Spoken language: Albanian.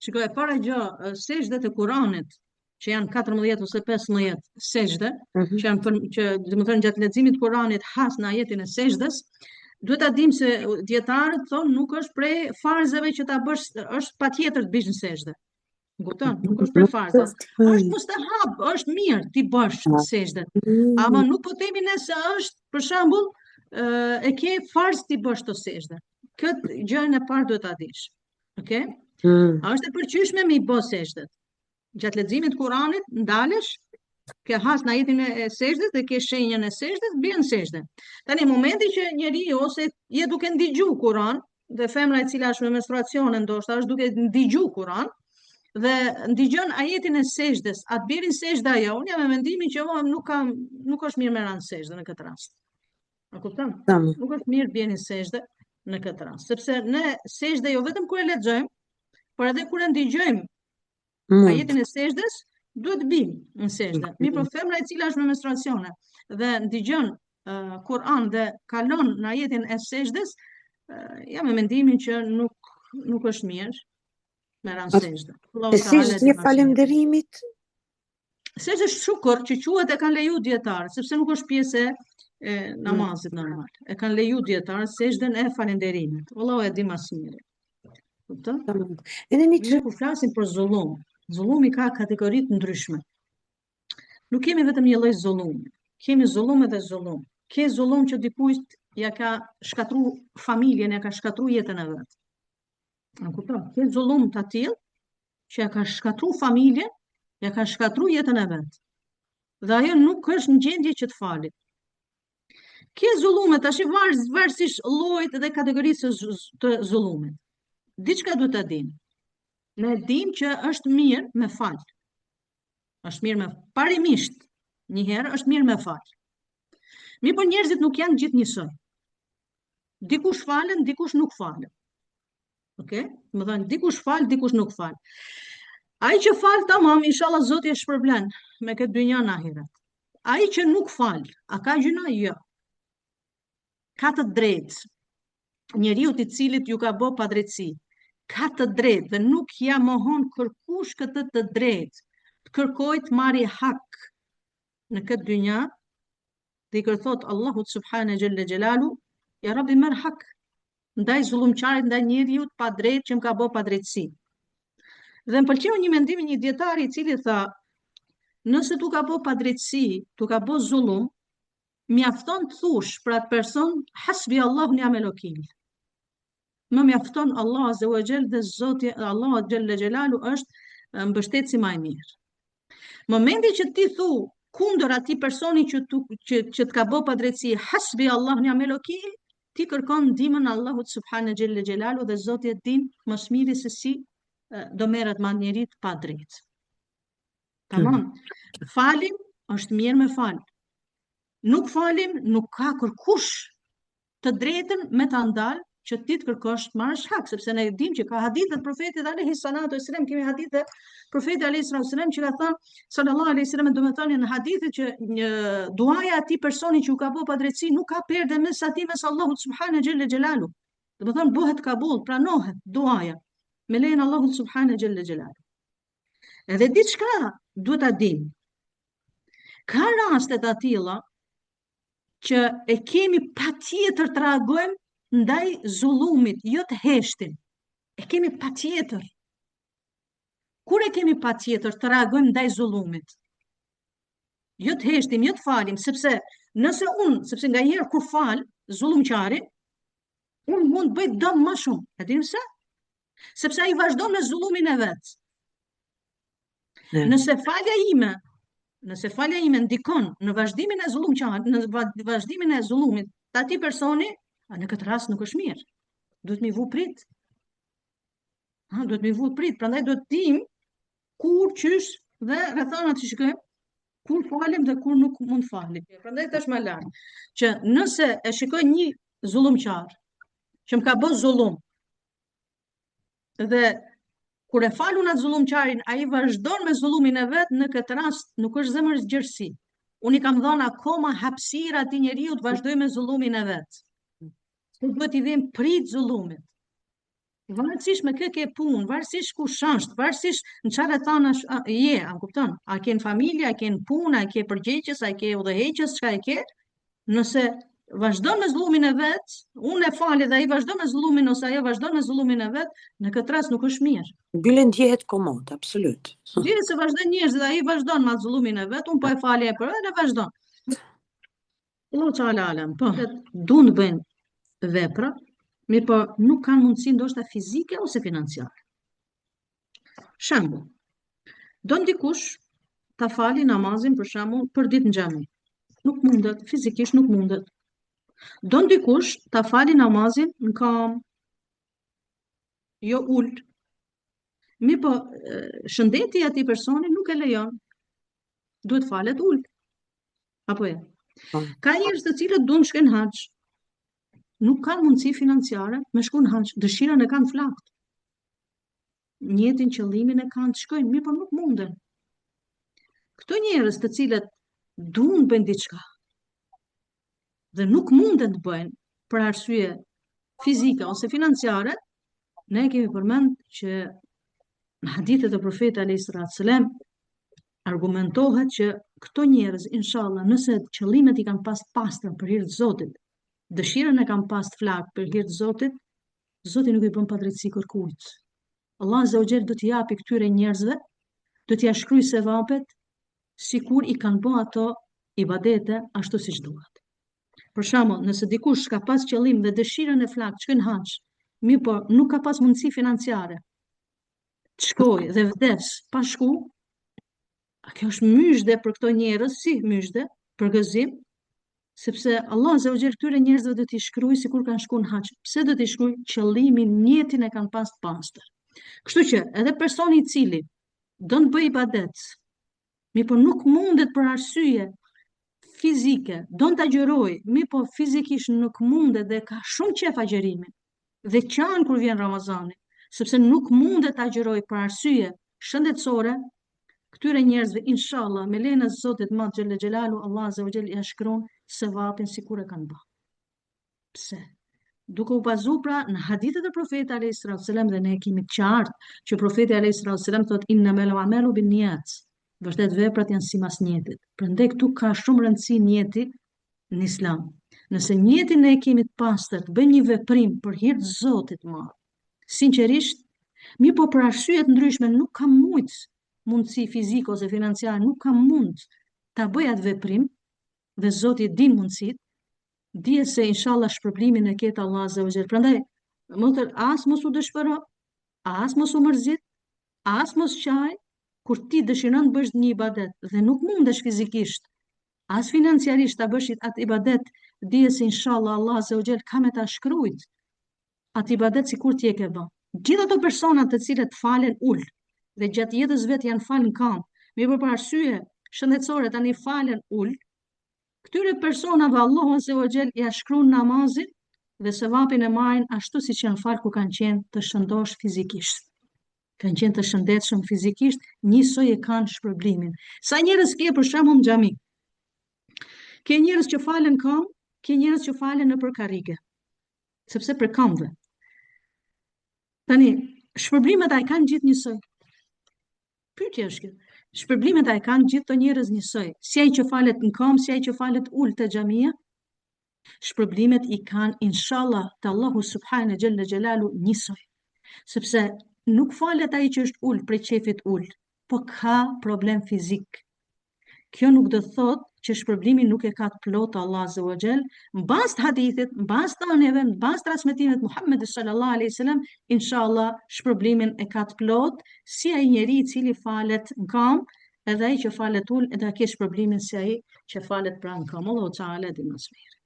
Shikoj, e para gjë, sejdët e Kuranit, që janë 14 ose 15 sejdë, që janë që domethënë gjatë leximit të Kuranit has në ajetin e sejdës, duhet ta dim se dietarët thonë nuk është prej farzave që ta bësh, është patjetër të bish në sejdë. Kupton? Nuk është prej farzave. Është mustahab, është mirë ti bësh sejdën. Ama nuk po themi ne se është, për shembull, e ke farz ti bësh të sejdë. Këtë gjën e parë duhet ta dish. Okej? A është e përqyeshme me i bë sejdët? Gjatë leximit të Kuranit ndalesh, ke has në ajetin e sejdës dhe ke shenjën e sejdës, bën sejdë. Tani momenti që njeriu ose je duke ndigju Kuran, dhe femra e cila është me menstruacione ndoshta është duke ndigju Kuran dhe ndigjon ajetin e sejdës, atë bën sejdë ajo, unë jam me mendimin që nuk është mirë me ran sejdë në këtë rast. A kupton? Nuk është mirë bën sejdë në këtë rast, sepse ne sejdë jo vetëm kur e lexojmë, por edhe kur e ndigjojmë ajetin e sejdës, duhet bim në sejdë. Mirë, por femra e cila është me menstruacione dhe ndigjon Kur'an dhe kalon në ajetin e sejdës, jam me mendimin që nuk është mirë me ran sejdë. E sejdë një falënderimit? Sejdë është shukër që quhet, e kanë leju dietarët, sepse nuk është pjesë e namazit normal. E kanë leju dietarët sejdën e falënderimit. Wallahu e di më së miri. Kupton? Ne kur flasim për zullum, zullumi ka kategori të ndryshme. Nuk kemi vetëm një lloj zullumi. Kemi zullum edhe zullum. Ke zullum që dikujt ja ka shkatru familjen, ja ka shkatru jetën e vet. A kupton? Ke zullum të tillë që ja ka shkatru familjen, ja ka shkatru jetën e vet. Dhe ajo nuk është në gjendje që të falit. Ke zullume tash varësisht llojit dhe kategorisë të zullumit. Diçka duhet ta dim. Ne dim që është mirë me fal. Është mirë me parimisht. Një herë është mirë me fal. Mirë, por njerëzit nuk janë gjithë njësoj. Dikush falen, dikush nuk falen. Okej? Më thënë, dikush fal, dikush nuk fal. Ai që fal, tamam, inshallah Zoti e shpërblen me këtë dynjë në ahiret. Ai që nuk fal, a ka gjuna? Jo. Ka të drejtë. Njeriu i cilit ju ka bë padrejtësi, ka të drejtë dhe nuk ja mohon kërkush këtë të drejtë. Të kërkoj të marri hak në këtë dynjë, dhe i kërthot Allahu subhane gjelle gjelalu, ja Rabbi merr hak ndaj zullumçarit, ndaj njeriu pa drejtë që më ka bë padrejtësi. Dhe më pëlqeu një mendim i një dietari i cili tha, nëse tu ka bë padrejtësi, tu ka bë zullum, mjafton të thush për atë person, hasbi Allahu ni'mal wakil. Më mjafton Allah azza wa jall dhe Zoti Allah xhalla xhelalu është mbështetësi më i mirë. Momenti që ti thu kundër atij personi që të ka bë padrejtësi, hasbi Allahu ni'mal wakil, ti kërkon ndihmën Allahut subhanahu xhalla xhelalu dhe Zoti e din më së miri se si do merret me njerit pa drejtë. Tamam. Falim është mirë me fal. Nuk falim, nuk ka kërkush të drejtën me ta ndal që ti të kërkosh të marrësh hak, sepse ne dim që ka hadithe të profetit alayhi salatu wasallam, kemi hadithe profetit alayhi salatu wasallam që ka thënë sallallahu alaihi wasallam, do të thonë në hadithe që një duaja atij personi që u ka bë padrejtësi nuk ka perde mes atij mes Allahut subhanahu xhelle xhelalu. Do të thonë bëhet kabul, pranohet duaja me lejen Allahut subhanahu xhelle xhelalu. Edhe diçka duhet ta dim. Ka raste të tilla që e kemi patjetër të reagojmë ndaj zullumit, jo të heshtin. E kemi patjetër. Kur e kemi patjetër të reagojmë ndaj zullumit? Jo të heshtim, jo të falim, sepse sepse nga herë kur fal zullumçarin, unë mund të bëj dëm më shumë. E dini pse? Sepse ai vazhdon me zullumin e vet. Nëse falja ime ndikon në vazhdimin e zullumçarit, në vazhdimin e zullumit të atij personi, në këtë rast nuk është mirë. Duhet mi vu prit. Duhet mi vu prit, prandaj duhet tim kur, qysh dhe rrethana të shikojmë kur falim dhe kur nuk mund falim. Prandaj tash më lart që nëse e shikoj një zullumçar që më ka bërë zullum dhe kur e falun atë zullumçarin, ai vazhdon me zullumin e vet, në këtë rast nuk është zemërgjërsi. Unë i kam dhënë akoma hapësirë atij njeriu të vazhdojë me zullumin e vet. Duhet i vim prit zullumit. Varësisht me kë ke punë, varësisht ku shashtë, varësisht në çfarë thana je, a kupton? A ke në familje, a ke në punë, a ke përgjegjës, a ke udhëheqës, çka e ke? Nëse vazhdon me zullumin e vet, unë e fali dhe ai vazhdon me zullumin ose ajo vazhdon me zullumin e vet, në këtë rast nuk është mirë. Mbyllen ndjehet komod, absolut. Dihet se vazhdon njerëzit dhe ai vazhdon me zullumin e vet, unë po e fali e për edhe vazhdon. Allahu Teala alem, po, duan të bëjnë vepra, mirë po nuk kanë mundësi ndoshta fizike ose financiare. Shembull, do ndikush ta fali namazin për shembull për ditë në xhami. Nuk mundet, fizikisht nuk mundet. Do ndikush ta fali namazin në kam, jo ult. Mirë po, shëndeti i atij personi nuk e lejon. Duhet falet ult. Apo jo? Ka njerëz të cilët duan shkojnë haxh. Nuk kanë mundësi financiare me shku në haxh, dëshirën e kanë flakt. Njëtin qëllimin e kanë të shkojnë, mirë po nuk munden. Këto njerëz të cilët duan bëjnë diçka dhe nuk munden të bëjnë për arsye fizike ose financiare, ne kemi përmend që në hadithet e profetit alayhis salam argumentohet që këto njerëz, inshallah, nëse qëllimet i kanë pas pastra për hir të Zotit, dëshirën e kanë pas flak për hir të Zotit, Zoti nuk i bën padrejtësi kërkujt. Allah Azza wa Jall do t'i japi këtyre njerëzve, do t'ia shkruaj sevapet sikur i kanë bën ato ibadete ashtu siç duhet. Për shembull, nëse dikush ka pas qëllim dhe dëshirën e flak të shkojë në haxh, mirë po nuk ka pas mundësi financiare të shkojë dhe vdes pa shku, kjo është myshde për këto njerëz, si myshde, për gëzim, sepse Allah Azza wa Jall këtyre njerëzve do t'i shkruaj sikur kanë shkuar në haxh. Pse do t'i shkruaj? Qëllimin, niyetin e kanë pas të pastër. Kështu që edhe personi i cili do të bëjë ibadet, mirë po nuk mundet për arsye fizike, do të agjëroj, mirë po fizikisht nuk mundet dhe ka shumë qef agjerimin, dhe qanë kur vjen Ramazani, sepse nuk mundet të agjëroj për arsye shëndetësore, këtyre njerëzve, inshallah, me lejen e Zotit Madh Xhelle Xhelalu, Allah Azza wa Jall ja shkron sevapin sikur e kanë bërë. Pse? Duke u bazuar pra në hadithet e profetit alayhis salam dhe ne kemi të qartë që profeti alayhis salam thotë innamal a'malu binniyat. Vërtet veprat janë si mas njetit. Prandaj këtu ka shumë rëndësi njeti në Islam. Nëse njetin ne kemi të pastër, të bëjmë një veprim për hir të Zotit të Madh, sinqerisht, mirë po për arsye të ndryshme nuk kam mundësi fizike ose financiare, nuk kam mund ta bëj atë veprim dhe Zoti e din mundësitë, dije se inshallah shpërblimin e ketë Allah Azza wa Jall. Prandaj, as mos u dëshpëro, as mos u mërzit, as mos qaj, kur ti dëshiron të bësh një ibadet dhe nuk mundesh fizikisht, as financiarisht ta bësh atë ibadet, dije se inshallah Allah Azza wa Jall ka me ta shkruajt atë ibadet sikur ti e ke bën. Gjithë ato persona të cilët falen ul dhe gjatë jetës vet janë falë në kam, mirë për arsye shëndetësore tani falen ul, këtyre personave Allahu Azza wa Jall ja shkruan namazin dhe sevapin e marrin ashtu siç janë falë kur kanë qenë të shëndosh fizikisht. Kanë qenë të shëndetshëm fizikisht, njësoj e kanë shpërblimin. Sa njerëz ke për shembull në xhami? Ke njerëz që falen kam, ke njerëz që falen nëpër karrige. Sepse për kamve. Tani, shpërblimet ai kanë gjithë njësoj. Pyetja është kjo. Shpërblimet ai kanë gjithë të njerëz njësoj. Si ai që falet në kam, si ai që falet ul te xhamia, shpërblimet i kanë inshallah te Allahu subhanahu xhalla xhelalu njësoj. Sepse nuk falet ai që është ul prej qefit ul, po ka problem fizik. Kjo nuk do thot që shpërblimi nuk e ka të plotë Allah Azza wa Jall, mbas të hadithit, mbas të anëve, mbas transmetimit Muhammedit sallallahu alaihi wasallam, inshallah shpërblimin e ka të plotë, si ai njeri i cili falet në kam, edhe ai që falet ul, edhe ka shpërblimin si ai që falet pranë kam. Allahu Teala di më së miri.